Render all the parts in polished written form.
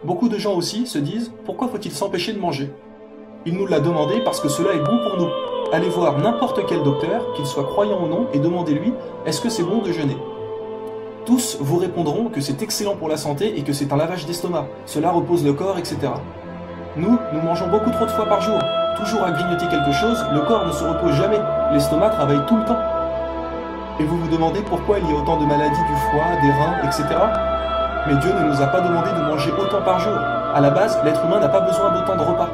Beaucoup de gens aussi se disent « Pourquoi faut-il s'empêcher de manger ?» Il nous l'a demandé parce que cela est bon pour nous. Allez voir n'importe quel docteur, qu'il soit croyant ou non, et demandez-lui « Est-ce que c'est bon de jeûner ?» Tous vous répondront que c'est excellent pour la santé et que c'est un lavage d'estomac, cela repose le corps, etc. Nous mangeons beaucoup trop de fois par jour. Toujours à grignoter quelque chose, le corps ne se repose jamais, l'estomac travaille tout le temps. Et vous vous demandez pourquoi il y a autant de maladies du foie, des reins, etc. Mais Dieu ne nous a pas demandé de manger autant par jour. À la base, l'être humain n'a pas besoin d'autant de repas.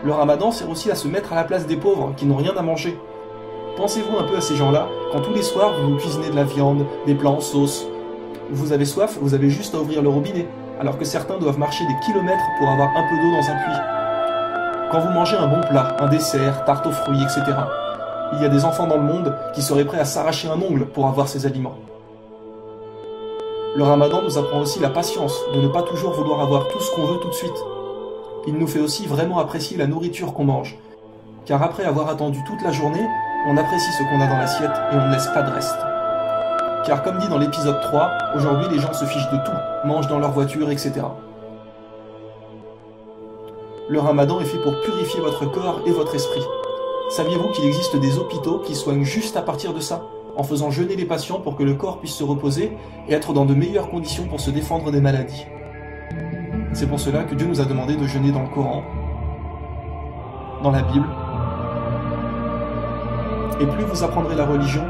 Le ramadan sert aussi à se mettre à la place des pauvres qui n'ont rien à manger. Pensez-vous un peu à ces gens-là, quand tous les soirs vous vous cuisinez de la viande, des plats en sauce. Vous avez soif, vous avez juste à ouvrir le robinet, alors que certains doivent marcher des kilomètres pour avoir un peu d'eau dans un puits. Quand vous mangez un bon plat, un dessert, tarte aux fruits, etc., il y a des enfants dans le monde qui seraient prêts à s'arracher un ongle pour avoir ces aliments. Le ramadan nous apprend aussi la patience, de ne pas toujours vouloir avoir tout ce qu'on veut tout de suite. Il nous fait aussi vraiment apprécier la nourriture qu'on mange, car après avoir attendu toute la journée, on apprécie ce qu'on a dans l'assiette et on ne laisse pas de reste. Car comme dit dans l'épisode 3, aujourd'hui les gens se fichent de tout, mangent dans leur voiture, etc. Le ramadan est fait pour purifier votre corps et votre esprit. Saviez-vous qu'il existe des hôpitaux qui soignent juste à partir de ça, en faisant jeûner les patients pour que le corps puisse se reposer et être dans de meilleures conditions pour se défendre des maladies. C'est pour cela que Dieu nous a demandé de jeûner dans le Coran, dans la Bible. Et plus vous apprendrez la religion,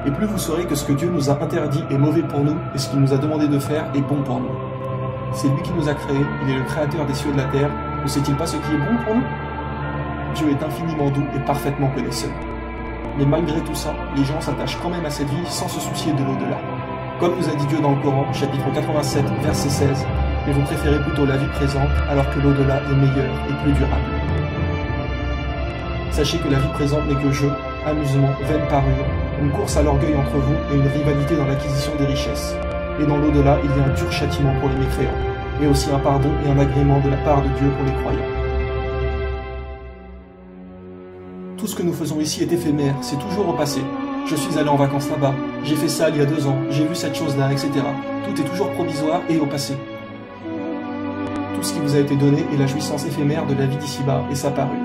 et plus vous saurez que ce que Dieu nous a interdit est mauvais pour nous, et ce qu'il nous a demandé de faire est bon pour nous. C'est lui qui nous a créés, il est le créateur des cieux et de la terre, ne sait-il pas ce qui est bon pour nous? Dieu est infiniment doux et parfaitement connaisseur. Mais malgré tout ça, les gens s'attachent quand même à cette vie sans se soucier de l'au-delà. Comme nous a dit Dieu dans le Coran, chapitre 87, verset 16, « Mais vous préférez plutôt la vie présente, alors que l'au-delà est meilleur et plus durable. » Sachez que la vie présente n'est que jeu, amusement, vaine parure, une course à l'orgueil entre vous et une rivalité dans l'acquisition des richesses. Et dans l'au-delà, il y a un dur châtiment pour les mécréants, et aussi un pardon et un agrément de la part de Dieu pour les croyants. Tout ce que nous faisons ici est éphémère, c'est toujours au passé. Je suis allé en vacances là-bas, j'ai fait ça il y a 2 ans, j'ai vu cette chose-là, etc. Tout est toujours provisoire et au passé. Tout ce qui vous a été donné est la jouissance éphémère de la vie d'ici-bas et sa parure,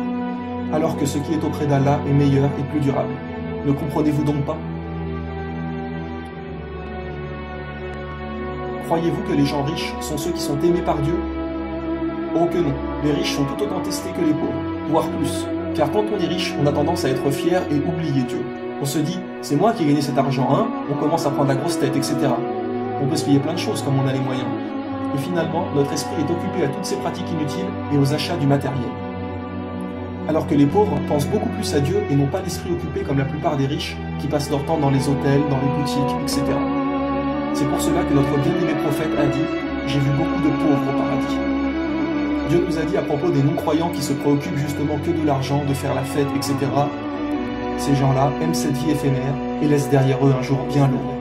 alors que ce qui est auprès d'Allah est meilleur et plus durable. Ne comprenez-vous donc pas? Croyez-vous que les gens riches sont ceux qui sont aimés par Dieu? Oh que non, les riches sont tout autant testés que les pauvres, voire plus. Car quand on est riche, on a tendance à être fier et oublier Dieu. On se dit, c'est moi qui ai gagné cet argent, hein? On commence à prendre la grosse tête, etc. On peut se payer plein de choses comme on a les moyens. Et finalement, notre esprit est occupé à toutes ces pratiques inutiles et aux achats du matériel. Alors que les pauvres pensent beaucoup plus à Dieu et n'ont pas l'esprit occupé comme la plupart des riches qui passent leur temps dans les hôtels, dans les boutiques, etc. C'est pour cela que notre bien-aimé prophète a dit « J'ai vu beaucoup de pauvres au paradis ». Dieu nous a dit à propos des non-croyants qui se préoccupent justement que de l'argent, de faire la fête, etc. Ces gens-là aiment cette vie éphémère et laissent derrière eux un jour bien lourd.